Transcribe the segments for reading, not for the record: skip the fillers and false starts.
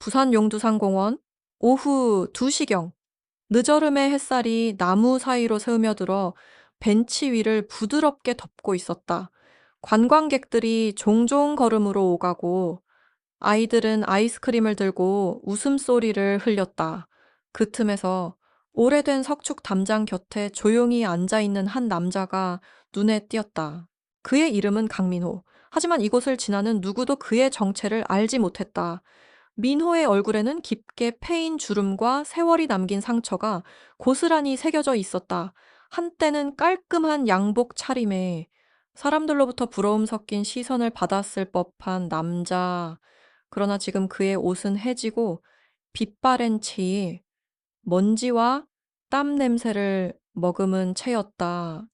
부산 용두산공원 오후 2시경 늦어름의 햇살이 나무 사이로 스며들어 벤치 위를 부드럽게 덮고 있었다. 관광객들이 종종 걸음으로 오가고 아이들은 아이스크림을 들고 웃음소리를 흘렸다. 그 틈에서 오래된 석축 담장 곁에 조용히 앉아있는 한 남자가 눈에 띄었다. 그의 이름은 강민호. 하지만 이곳을 지나는 누구도 그의 정체를 알지 못했다. 민호의 얼굴에는 깊게 패인 주름과 세월이 남긴 상처가 고스란히 새겨져 있었다. 한때는 깔끔한 양복 차림에 사람들로부터 부러움 섞인 시선을 받았을 법한 남자. 그러나 지금 그의 옷은 해지고 빛바랜 채에 먼지와 땀 냄새를 머금은 채였다.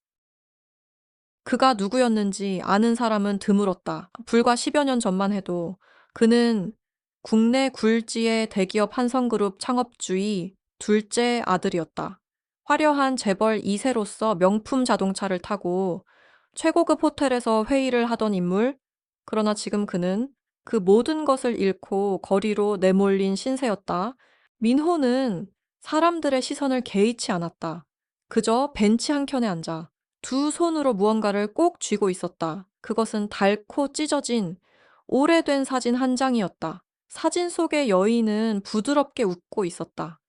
그가 누구였는지 아는 사람은 드물었다. 불과 10여 년 전만 해도 그는 국내 굴지의 대기업 한성그룹 창업주의 둘째 아들이었다. 화려한 재벌 2세로서 명품 자동차를 타고 최고급 호텔에서 회의를 하던 인물. 그러나 지금 그는 그 모든 것을 잃고 거리로 내몰린 신세였다. 민호는 사람들의 시선을 개의치 않았다. 그저 벤치 한켠에 앉아 두 손으로 무언가를 꼭 쥐고 있었다. 그것은 닳고 찢어진 오래된 사진 한 장이었다. 사진 속의 여인은 부드럽게 웃고 있었다.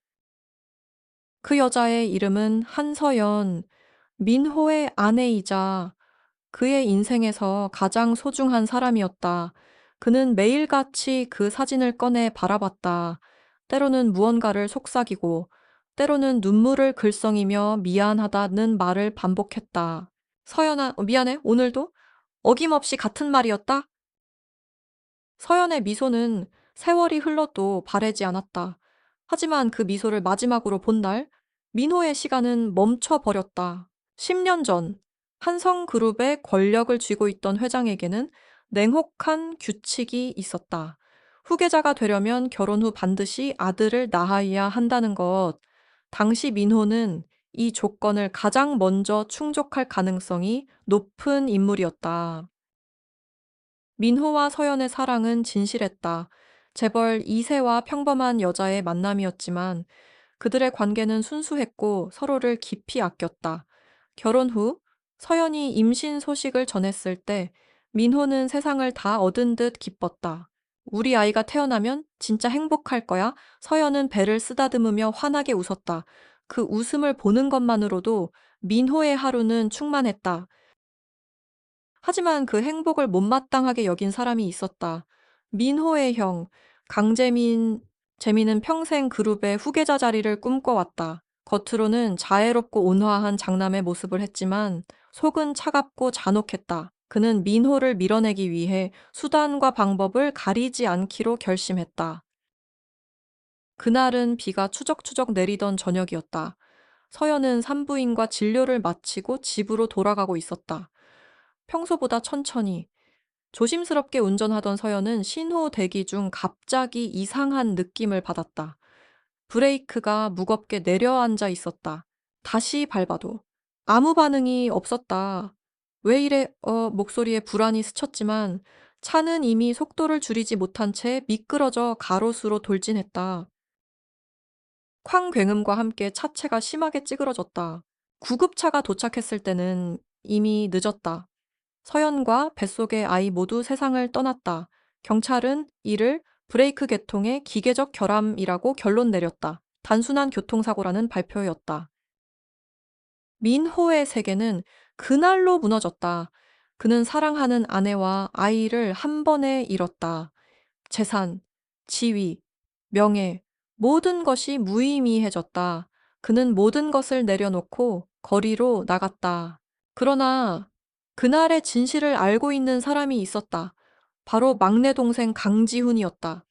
그 여자의 이름은 한서연, 민호의 아내이자 그의 인생에서 가장 소중한 사람이었다. 그는 매일같이 그 사진을 꺼내 바라봤다. 때로는 무언가를 속삭이고, 때로는 눈물을 글썽이며 미안하다는 말을 반복했다. 서연아, 미안해, 오늘도? 어김없이 같은 말이었다? 서연의 미소는 세월이 흘러도 바래지 않았다. 하지만 그 미소를 마지막으로 본 날, 민호의 시간은 멈춰버렸다. 10년 전, 한성그룹의 권력을 쥐고 있던 회장에게는 냉혹한 규칙이 있었다. 후계자가 되려면 결혼 후 반드시 아들을 낳아야 한다는 것. 당시 민호는 이 조건을 가장 먼저 충족할 가능성이 높은 인물이었다. 민호와 서연의 사랑은 진실했다. 재벌 2세와 평범한 여자의 만남이었지만 그들의 관계는 순수했고 서로를 깊이 아꼈다. 결혼 후 서연이 임신 소식을 전했을 때 민호는 세상을 다 얻은 듯 기뻤다. 우리 아이가 태어나면 진짜 행복할 거야. 서연은 배를 쓰다듬으며 환하게 웃었다. 그 웃음을 보는 것만으로도 민호의 하루는 충만했다. 하지만 그 행복을 못마땅하게 여긴 사람이 있었다. 민호의 형, 재민은 평생 그룹의 후계자 자리를 꿈꿔왔다. 겉으로는 자애롭고 온화한 장남의 모습을 했지만 속은 차갑고 잔혹했다. 그는 민호를 밀어내기 위해 수단과 방법을 가리지 않기로 결심했다. 그날은 비가 추적추적 내리던 저녁이었다. 서연은 산부인과 진료를 마치고 집으로 돌아가고 있었다. 평소보다 천천히, 조심스럽게 운전하던 서연은 신호 대기 중 갑자기 이상한 느낌을 받았다. 브레이크가 무겁게 내려앉아 있었다. 다시 밟아도 아무 반응이 없었다. 왜 이래? 목소리에 불안이 스쳤지만 차는 이미 속도를 줄이지 못한 채 미끄러져 가로수로 돌진했다. 쾅 굉음과 함께 차체가 심하게 찌그러졌다. 구급차가 도착했을 때는 이미 늦었다. 서연과 뱃속의 아이 모두 세상을 떠났다. 경찰은 이를 브레이크 계통의 기계적 결함이라고 결론 내렸다. 단순한 교통사고라는 발표였다. 민호의 세계는 그날로 무너졌다. 그는 사랑하는 아내와 아이를 한 번에 잃었다. 재산, 지위, 명예, 모든 것이 무의미해졌다. 그는 모든 것을 내려놓고 거리로 나갔다. 그러나 그날의 진실을 알고 있는 사람이 있었다. 바로 막내 동생 강지훈이었다.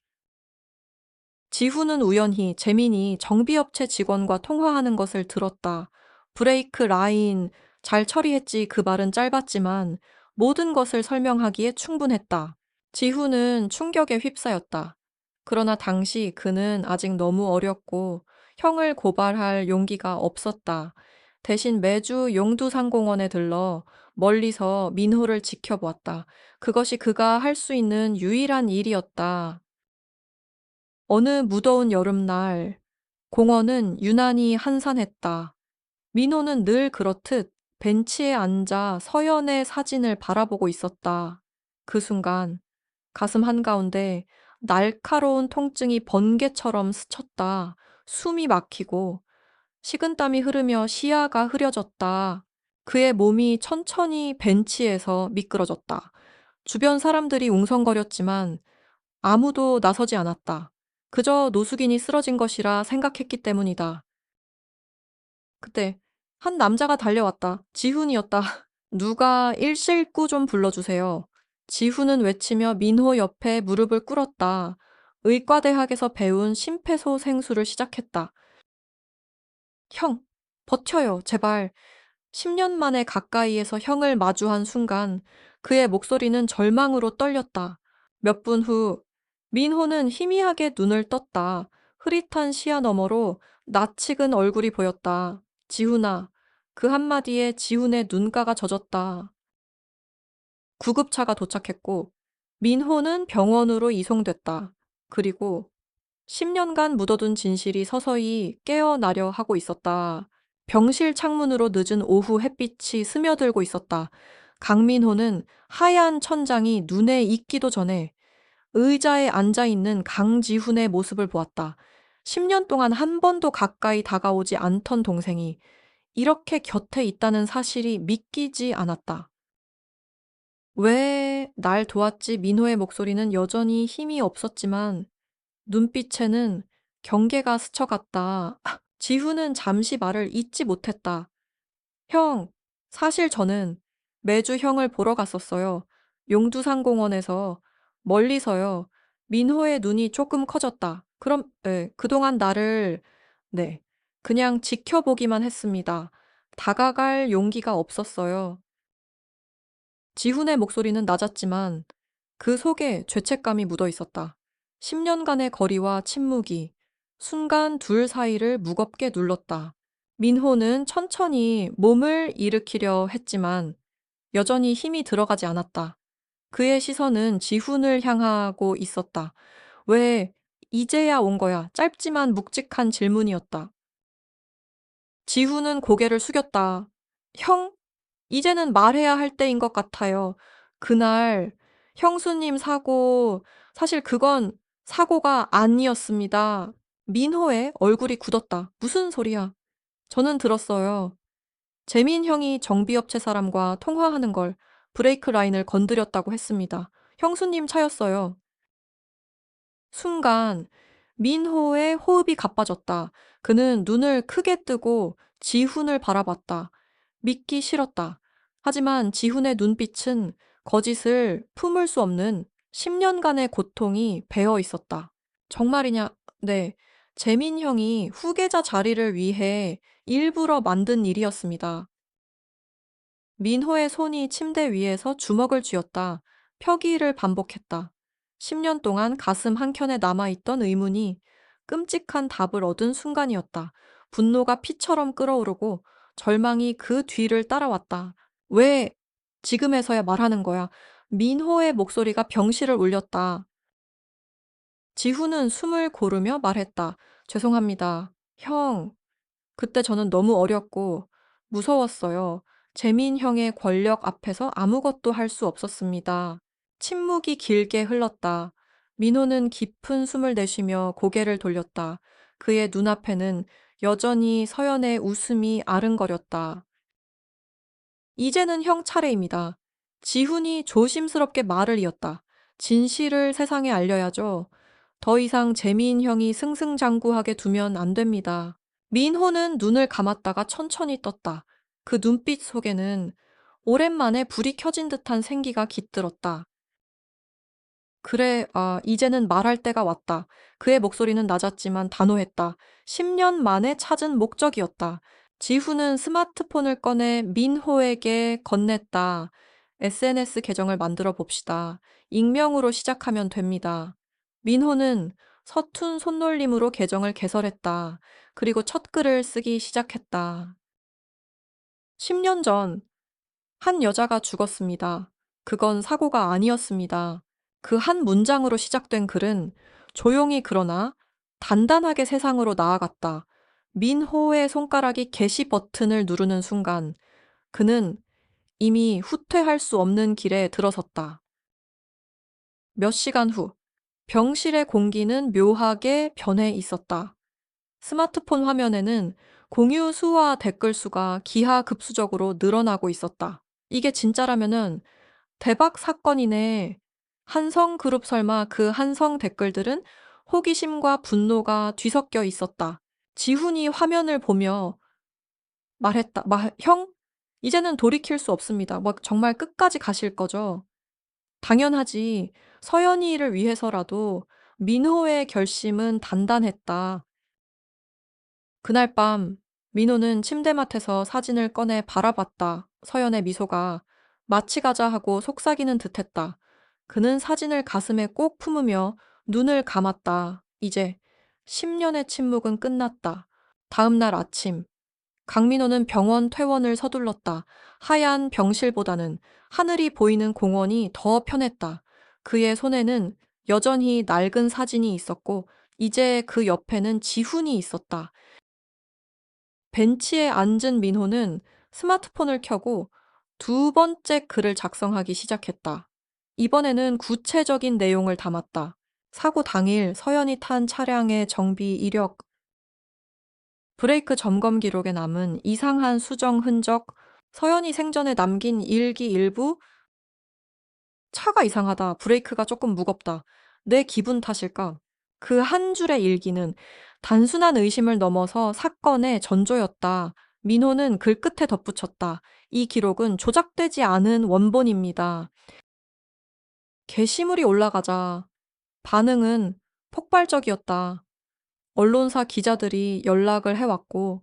지훈은 우연히 재민이 정비업체 직원과 통화하는 것을 들었다. 브레이크 라인 잘 처리했지. 그 말은 짧았지만 모든 것을 설명하기에 충분했다. 지훈은 충격에 휩싸였다. 그러나 당시 그는 아직 너무 어렸고 형을 고발할 용기가 없었다. 대신 매주 용두산공원에 들러 멀리서 민호를 지켜보았다. 그것이 그가 할 수 있는 유일한 일이었다. 어느 무더운 여름날 공원은 유난히 한산했다. 민호는 늘 그렇듯 벤치에 앉아 서연의 사진을 바라보고 있었다. 그 순간 가슴 한가운데 날카로운 통증이 번개처럼 스쳤다. 숨이 막히고 식은땀이 흐르며 시야가 흐려졌다. 그의 몸이 천천히 벤치에서 미끄러졌다. 주변 사람들이 웅성거렸지만 아무도 나서지 않았다. 그저 노숙인이 쓰러진 것이라 생각했기 때문이다. 그때 한 남자가 달려왔다. 지훈이었다. 누가 119 좀 불러주세요. 지훈은 외치며 민호 옆에 무릎을 꿇었다. 의과대학에서 배운 심폐소생술을 시작했다. 형, 버텨요, 제발. 10년 만에 가까이에서 형을 마주한 순간 그의 목소리는 절망으로 떨렸다. 몇 분 후, 민호는 희미하게 눈을 떴다. 흐릿한 시야 너머로 낯익은 얼굴이 보였다. 지훈아. 그 한마디에 지훈의 눈가가 젖었다. 구급차가 도착했고, 민호는 병원으로 이송됐다. 그리고 10년간 묻어둔 진실이 서서히 깨어나려 하고 있었다. 병실 창문으로 늦은 오후 햇빛이 스며들고 있었다. 강민호는 하얀 천장이 눈에 익기도 전에 의자에 앉아 있는 강지훈의 모습을 보았다. 10년 동안 한 번도 가까이 다가오지 않던 동생이 이렇게 곁에 있다는 사실이 믿기지 않았다. 왜 날 도왔지? 민호의 목소리는 여전히 힘이 없었지만 눈빛에는 경계가 스쳐갔다. 지훈은 잠시 말을 잇지 못했다. 형, 사실 저는 매주 형을 보러 갔었어요. 용두산공원에서 멀리서요. 민호의 눈이 조금 커졌다. 그럼, 네, 그동안 나를, 네, 그냥 지켜보기만 했습니다. 다가갈 용기가 없었어요. 지훈의 목소리는 낮았지만 그 속에 죄책감이 묻어 있었다. 10년간의 거리와 침묵이 순간 둘 사이를 무겁게 눌렀다. 민호는 천천히 몸을 일으키려 했지만 여전히 힘이 들어가지 않았다. 그의 시선은 지훈을 향하고 있었다. 왜 이제야 온 거야? 짧지만 묵직한 질문이었다. 지훈은 고개를 숙였다. 형, 이제는 말해야 할 때인 것 같아요. 그날 형수님 사고, 사실 그건 사고가 아니었습니다. 민호의 얼굴이 굳었다. 무슨 소리야? 저는 들었어요. 재민 형이 정비업체 사람과 통화하는 걸 브레이크 라인을 건드렸다고 했습니다. 형수님 차였어요. 순간 민호의 호흡이 가빠졌다. 그는 눈을 크게 뜨고 지훈을 바라봤다. 믿기 싫었다. 하지만 지훈의 눈빛은 거짓을 품을 수 없는 10년간의 고통이 배어 있었다. 정말이냐? 네. 재민 형이 후계자 자리를 위해 일부러 만든 일이었습니다. 민호의 손이 침대 위에서 주먹을 쥐었다. 펴기를 반복했다. 10년 동안 가슴 한켠에 남아있던 의문이 끔찍한 답을 얻은 순간이었다. 분노가 피처럼 끓어오르고 절망이 그 뒤를 따라왔다. 왜 지금에서야 말하는 거야? 민호의 목소리가 병실을 울렸다. 지훈은 숨을 고르며 말했다. 죄송합니다. 형, 그때 저는 너무 어렸고 무서웠어요. 재민 형의 권력 앞에서 아무것도 할 수 없었습니다. 침묵이 길게 흘렀다. 민호는 깊은 숨을 내쉬며 고개를 돌렸다. 그의 눈앞에는 여전히 서연의 웃음이 아른거렸다. 이제는 형 차례입니다. 지훈이 조심스럽게 말을 이었다. 진실을 세상에 알려야죠. 더 이상 재민 형이 승승장구하게 두면 안 됩니다. 민호는 눈을 감았다가 천천히 떴다. 그 눈빛 속에는 오랜만에 불이 켜진 듯한 생기가 깃들었다. 그래, 이제는 말할 때가 왔다. 그의 목소리는 낮았지만 단호했다. 10년 만에 찾은 목적이었다. 지훈은 스마트폰을 꺼내 민호에게 건넸다. SNS 계정을 만들어 봅시다. 익명으로 시작하면 됩니다. 민호는 서툰 손놀림으로 계정을 개설했다. 그리고 첫 글을 쓰기 시작했다. 10년 전, 한 여자가 죽었습니다. 그건 사고가 아니었습니다. 그 한 문장으로 시작된 글은 조용히 그러나 단단하게 세상으로 나아갔다. 민호의 손가락이 게시 버튼을 누르는 순간 그는 이미 후퇴할 수 없는 길에 들어섰다. 몇 시간 후, 병실의 공기는 묘하게 변해 있었다. 스마트폰 화면에는 공유 수와 댓글 수가 기하급수적으로 늘어나고 있었다. 이게 진짜라면은 대박 사건이네. 한성그룹 설마 그 한성 댓글들은 호기심과 분노가 뒤섞여 있었다. 지훈이 화면을 보며 말했다. 형? 이제는 돌이킬 수 없습니다. 뭐 정말 끝까지 가실 거죠? 당연하지. 서연이를 위해서라도 민호의 결심은 단단했다. 그날 밤 민호는 침대맡에서 사진을 꺼내 바라봤다. 서연의 미소가 마치 가자 하고 속삭이는 듯했다. 그는 사진을 가슴에 꼭 품으며 눈을 감았다. 이제 10년의 침묵은 끝났다. 다음 날 아침 강민호는 병원 퇴원을 서둘렀다. 하얀 병실보다는 하늘이 보이는 공원이 더 편했다. 그의 손에는 여전히 낡은 사진이 있었고 이제 그 옆에는 지훈이 있었다. 벤치에 앉은 민호는 스마트폰을 켜고 두 번째 글을 작성하기 시작했다. 이번에는 구체적인 내용을 담았다. 사고 당일 서연이 탄 차량의 정비 이력, 브레이크 점검 기록에 남은 이상한 수정 흔적, 서연이 생전에 남긴 일기 일부, 차가 이상하다. 브레이크가 조금 무겁다. 내 기분 탓일까? 그 한 줄의 일기는 단순한 의심을 넘어서 사건의 전조였다. 민호는 글 끝에 덧붙였다. 이 기록은 조작되지 않은 원본입니다. 게시물이 올라가자 반응은 폭발적이었다. 언론사 기자들이 연락을 해왔고,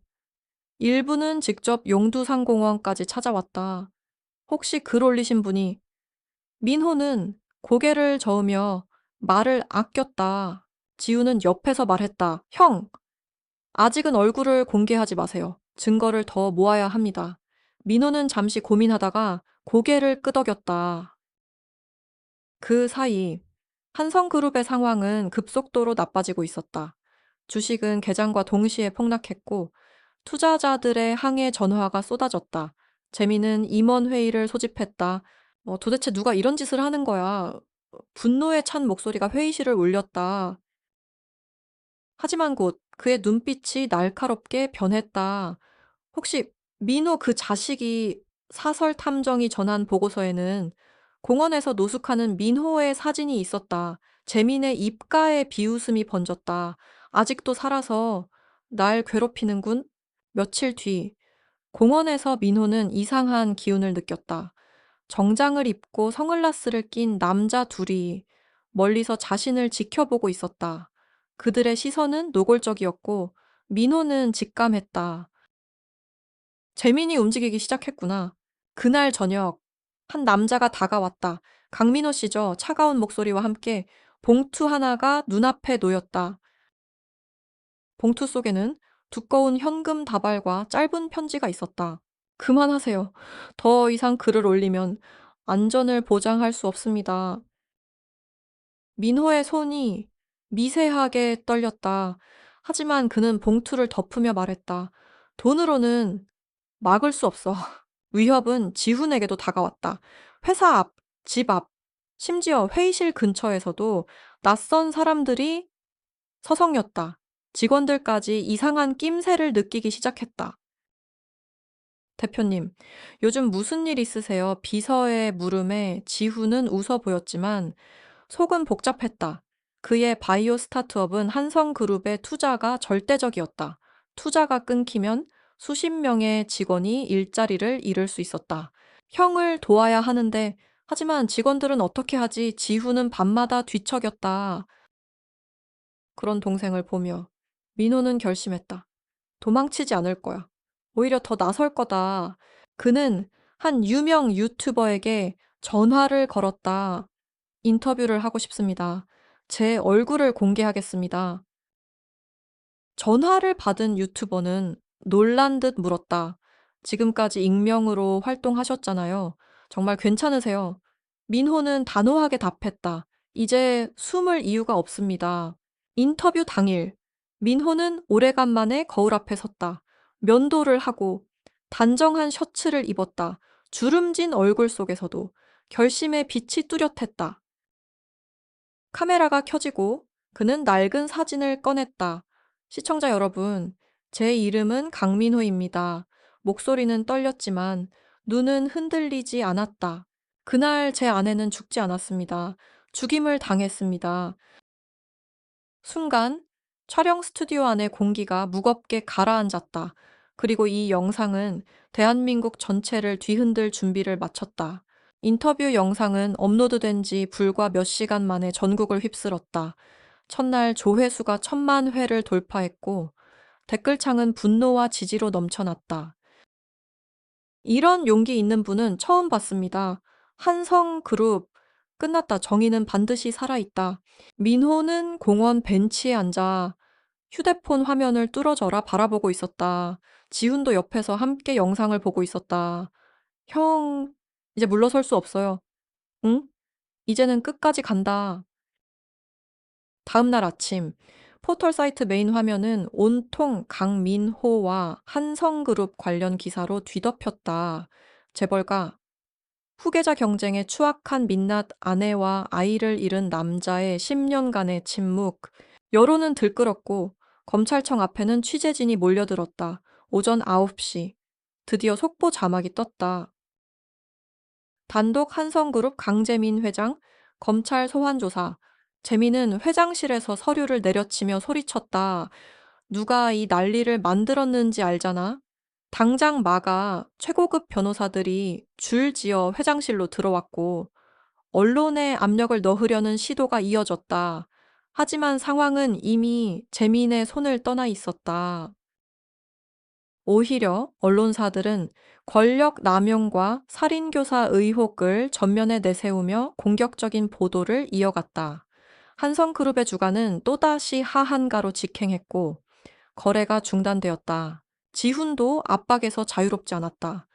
일부는 직접 용두상공원까지 찾아왔다. 혹시 글 올리신 분이 민호는 고개를 저으며 말을 아꼈다. 지우는 옆에서 말했다. 형, 아직은 얼굴을 공개하지 마세요. 증거를 더 모아야 합니다. 민호는 잠시 고민하다가 고개를 끄덕였다. 그 사이 한성그룹의 상황은 급속도로 나빠지고 있었다. 주식은 개장과 동시에 폭락했고 투자자들의 항해 전화가 쏟아졌다. 재미는 임원회의를 소집했다. 도대체 누가 이런 짓을 하는 거야. 분노에 찬 목소리가 회의실을 울렸다. 하지만 곧 그의 눈빛이 날카롭게 변했다. 혹시 민호 그 자식이 사설 탐정이 전한 보고서에는 공원에서 노숙하는 민호의 사진이 있었다. 재민의 입가에 비웃음이 번졌다. 아직도 살아서 날 괴롭히는군? 며칠 뒤 공원에서 민호는 이상한 기운을 느꼈다. 정장을 입고 선글라스를 낀 남자 둘이 멀리서 자신을 지켜보고 있었다. 그들의 시선은 노골적이었고 민호는 직감했다. 재민이 움직이기 시작했구나. 그날 저녁 한 남자가 다가왔다. 강민호 씨죠. 차가운 목소리와 함께 봉투 하나가 눈앞에 놓였다. 봉투 속에는 두꺼운 현금 다발과 짧은 편지가 있었다. 그만하세요. 더 이상 글을 올리면 안전을 보장할 수 없습니다. 민호의 손이 미세하게 떨렸다. 하지만 그는 봉투를 덮으며 말했다. 돈으로는 막을 수 없어. 위협은 지훈에게도 다가왔다. 회사 앞, 집 앞, 심지어 회의실 근처에서도 낯선 사람들이 서성였다. 직원들까지 이상한 낌새를 느끼기 시작했다. 대표님, 요즘 무슨 일 있으세요? 비서의 물음에 지훈은 웃어 보였지만 속은 복잡했다. 그의 바이오 스타트업은 한성그룹의 투자가 절대적이었다. 투자가 끊기면 수십 명의 직원이 일자리를 잃을 수 있었다. 형을 도와야 하는데, 하지만 직원들은 어떻게 하지? 지훈은 밤마다 뒤척였다. 그런 동생을 보며 민호는 결심했다. 도망치지 않을 거야. 오히려 더 나설 거다. 그는 한 유명 유튜버에게 전화를 걸었다. 인터뷰를 하고 싶습니다. 제 얼굴을 공개하겠습니다. 전화를 받은 유튜버는 놀란 듯 물었다. 지금까지 익명으로 활동하셨잖아요. 정말 괜찮으세요? 민호는 단호하게 답했다. 이제 숨을 이유가 없습니다. 인터뷰 당일 민호는 오래간만에 거울 앞에 섰다. 면도를 하고 단정한 셔츠를 입었다. 주름진 얼굴 속에서도 결심의 빛이 뚜렷했다. 카메라가 켜지고 그는 낡은 사진을 꺼냈다. 시청자 여러분, 제 이름은 강민호입니다. 목소리는 떨렸지만 눈은 흔들리지 않았다. 그날 제 아내는 죽지 않았습니다. 죽임을 당했습니다. 순간 촬영 스튜디오 안의 공기가 무겁게 가라앉았다. 그리고 이 영상은 대한민국 전체를 뒤흔들 준비를 마쳤다. 인터뷰 영상은 업로드된 지 불과 몇 시간 만에 전국을 휩쓸었다. 첫날 조회수가 1,000만 회를 돌파했고 댓글창은 분노와 지지로 넘쳐났다. 이런 용기 있는 분은 처음 봤습니다. 한성그룹 끝났다. 정의는 반드시 살아있다. 민호는 공원 벤치에 앉아 휴대폰 화면을 뚫어져라 바라보고 있었다. 지훈도 옆에서 함께 영상을 보고 있었다. 형, 이제 물러설 수 없어요. 응? 이제는 끝까지 간다. 다음 날 아침, 포털 사이트 메인 화면은 온통 강민호와 한성그룹 관련 기사로 뒤덮였다. 재벌가, 후계자 경쟁에 추악한 민낯 아내와 아이를 잃은 남자의 10년간의 침묵. 여론은 들끓었고 검찰청 앞에는 취재진이 몰려들었다. 오전 9시. 드디어 속보 자막이 떴다. 단독 한성그룹 강재민 회장, 검찰 소환 조사. 재민은 회장실에서 서류를 내려치며 소리쳤다. 누가 이 난리를 만들었는지 알잖아? 당장 막아. 최고급 변호사들이 줄지어 회장실로 들어왔고 언론에 압력을 넣으려는 시도가 이어졌다. 하지만 상황은 이미 재민의 손을 떠나 있었다. 오히려 언론사들은 권력 남용과 살인교사 의혹을 전면에 내세우며 공격적인 보도를 이어갔다. 한성그룹의 주가는 또다시 하한가로 직행했고 거래가 중단되었다. 지훈도 압박에서 자유롭지 않았다.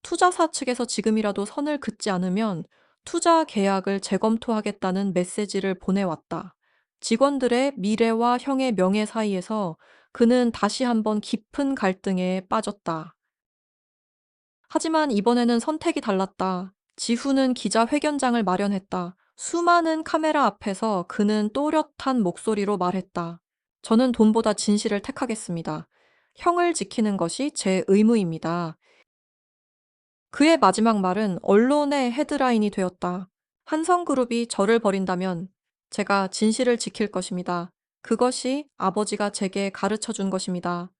투자사 측에서 지금이라도 선을 긋지 않으면 투자 계약을 재검토하겠다는 메시지를 보내왔다. 직원들의 미래와 형의 명예 사이에서 그는 다시 한번 깊은 갈등에 빠졌다. 하지만 이번에는 선택이 달랐다. 지훈은 기자회견장을 마련했다. 수많은 카메라 앞에서 그는 또렷한 목소리로 말했다. 저는 돈보다 진실을 택하겠습니다. 형을 지키는 것이 제 의무입니다. 그의 마지막 말은 언론의 헤드라인이 되었다. 한성그룹이 저를 버린다면 제가 진실을 지킬 것입니다. 그것이 아버지가 제게 가르쳐 준 것입니다.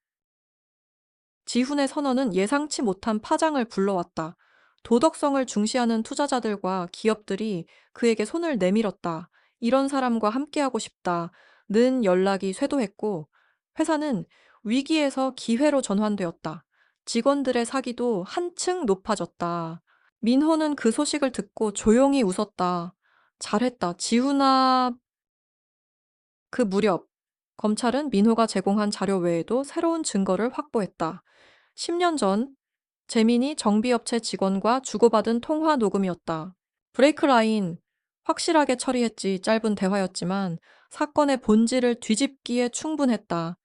지훈의 선언은 예상치 못한 파장을 불러왔다. 도덕성을 중시하는 투자자들과 기업들이 그에게 손을 내밀었다. 이런 사람과 함께하고 싶다. 는 연락이 쇄도했고 회사는 위기에서 기회로 전환되었다. 직원들의 사기도 한층 높아졌다. 민호는 그 소식을 듣고 조용히 웃었다. 잘했다. 지훈아. 그 무렵 검찰은 민호가 제공한 자료 외에도 새로운 증거를 확보했다. 10년 전 재민이 정비업체 직원과 주고받은 통화 녹음이었다. 브레이크 라인 확실하게 처리했지. 짧은 대화였지만 사건의 본질을 뒤집기에 충분했다.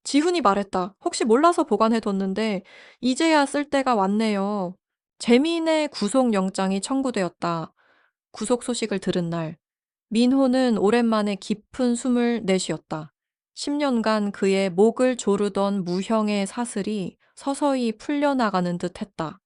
지훈이 말했다. 혹시 몰라서 보관해뒀는데 이제야 쓸 때가 왔네요. 재민의 구속영장이 청구되었다. 구속 소식을 들은 날 민호는 오랜만에 깊은 숨을 내쉬었다. 10년간 그의 목을 조르던 무형의 사슬이 서서히 풀려나가는 듯 했다.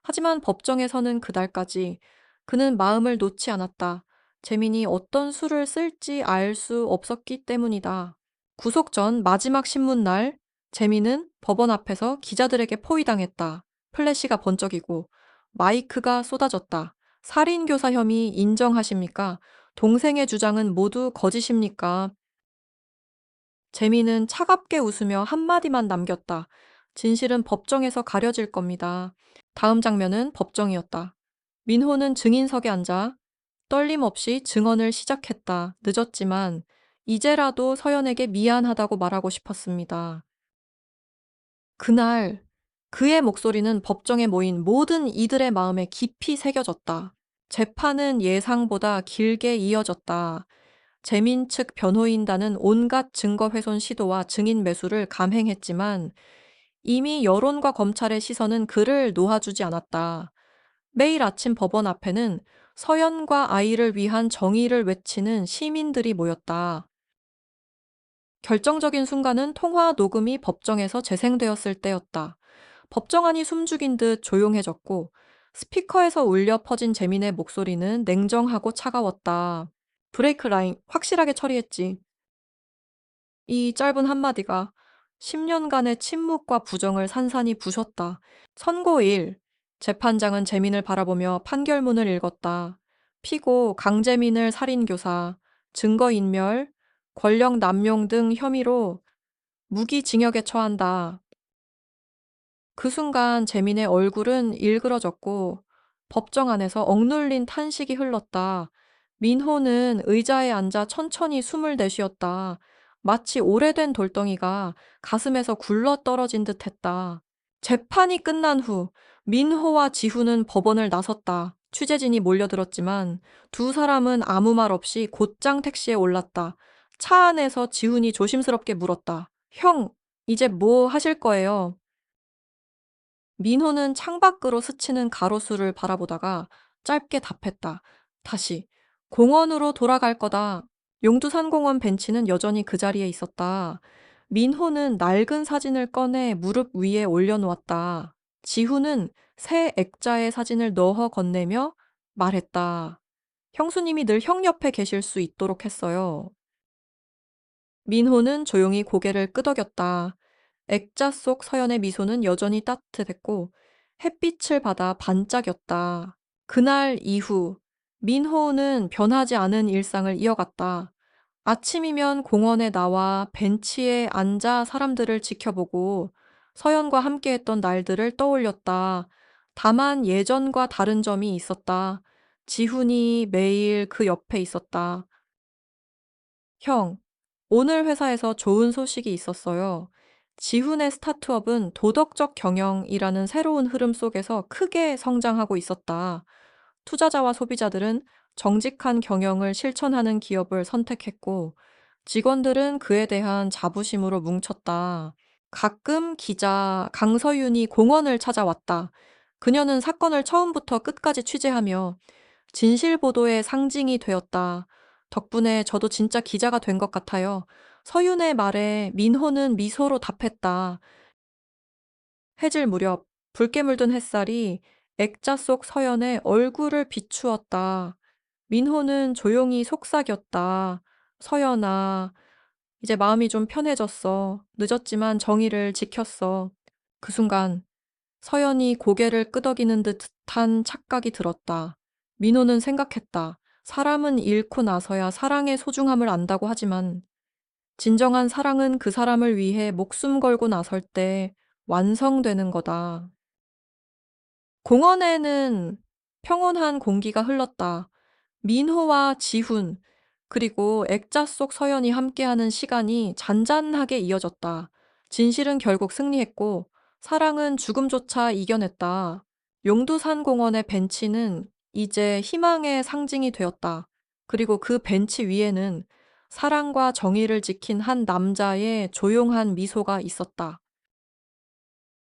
하지만 법정에서는 그날까지 그는 마음을 놓지 않았다. 재민이 어떤 수를 쓸지 알 수 없었기 때문이다. 구속 전 마지막 신문날 재민은 법원 앞에서 기자들에게 포위당했다. 플래시가 번쩍이고 마이크가 쏟아졌다. 살인교사 혐의 인정하십니까? 동생의 주장은 모두 거짓입니까? 재민은 차갑게 웃으며 한마디만 남겼다. 진실은 법정에서 가려질 겁니다. 다음 장면은 법정이었다. 민호는 증인석에 앉아 떨림 없이 증언을 시작했다. 늦었지만 이제라도 서연에게 미안하다고 말하고 싶었습니다. 그날 그의 목소리는 법정에 모인 모든 이들의 마음에 깊이 새겨졌다. 재판은 예상보다 길게 이어졌다. 재민 측 변호인단은 온갖 증거 훼손 시도와 증인 매수를 감행했지만 이미 여론과 검찰의 시선은 그를 놓아주지 않았다. 매일 아침 법원 앞에는 서연과 아이를 위한 정의를 외치는 시민들이 모였다. 결정적인 순간은 통화 녹음이 법정에서 재생되었을 때였다. 법정안이 숨죽인 듯 조용해졌고 스피커에서 울려 퍼진 재민의 목소리는 냉정하고 차가웠다. 브레이크 라인 확실하게 처리했지. 이 짧은 한마디가 10년간의 침묵과 부정을 산산이 부쉈다. 선고일, 재판장은 재민을 바라보며 판결문을 읽었다. 피고 강재민을 살인교사, 증거인멸, 권력 남용 등 혐의로 무기징역에 처한다. 그 순간 재민의 얼굴은 일그러졌고 법정 안에서 억눌린 탄식이 흘렀다. 민호는 의자에 앉아 천천히 숨을 내쉬었다. 마치 오래된 돌덩이가 가슴에서 굴러 떨어진 듯 했다. 재판이 끝난 후 민호와 지훈은 법원을 나섰다. 취재진이 몰려들었지만 두 사람은 아무 말 없이 곧장 택시에 올랐다. 차 안에서 지훈이 조심스럽게 물었다. 형, 이제 뭐 하실 거예요? 민호는 창밖으로 스치는 가로수를 바라보다가 짧게 답했다. 다시, 공원으로 돌아갈 거다. 용두산공원 벤치는 여전히 그 자리에 있었다. 민호는 낡은 사진을 꺼내 무릎 위에 올려놓았다. 지훈은 새 액자의 사진을 넣어 건네며 말했다. 형수님이 늘 형 옆에 계실 수 있도록 했어요. 민호는 조용히 고개를 끄덕였다. 액자 속 서연의 미소는 여전히 따뜻했고 햇빛을 받아 반짝였다. 그날 이후 민호는 변하지 않은 일상을 이어갔다. 아침이면 공원에 나와 벤치에 앉아 사람들을 지켜보고 서연과 함께했던 날들을 떠올렸다. 다만 예전과 다른 점이 있었다. 지훈이 매일 그 옆에 있었다. 형, 오늘 회사에서 좋은 소식이 있었어요. 지훈의 스타트업은 도덕적 경영이라는 새로운 흐름 속에서 크게 성장하고 있었다. 투자자와 소비자들은 정직한 경영을 실천하는 기업을 선택했고, 직원들은 그에 대한 자부심으로 뭉쳤다. 가끔 기자 강서윤이 공원을 찾아왔다. 그녀는 사건을 처음부터 끝까지 취재하며 진실 보도의 상징이 되었다. 덕분에 저도 진짜 기자가 된 것 같아요. 서윤의 말에 민호는 미소로 답했다. 해질 무렵 붉게 물든 햇살이 액자 속 서연의 얼굴을 비추었다. 민호는 조용히 속삭였다. 서연아, 이제 마음이 좀 편해졌어. 늦었지만 정의를 지켰어. 그 순간 서연이 고개를 끄덕이는 듯한 착각이 들었다. 민호는 생각했다. 사람은 잃고 나서야 사랑의 소중함을 안다고 하지만 진정한 사랑은 그 사람을 위해 목숨 걸고 나설 때 완성되는 거다. 공원에는 평온한 공기가 흘렀다. 민호와 지훈, 그리고 액자 속 서연이 함께하는 시간이 잔잔하게 이어졌다. 진실은 결국 승리했고, 사랑은 죽음조차 이겨냈다. 용두산 공원의 벤치는 이제 희망의 상징이 되었다. 그리고 그 벤치 위에는 사랑과 정의를 지킨 한 남자의 조용한 미소가 있었다.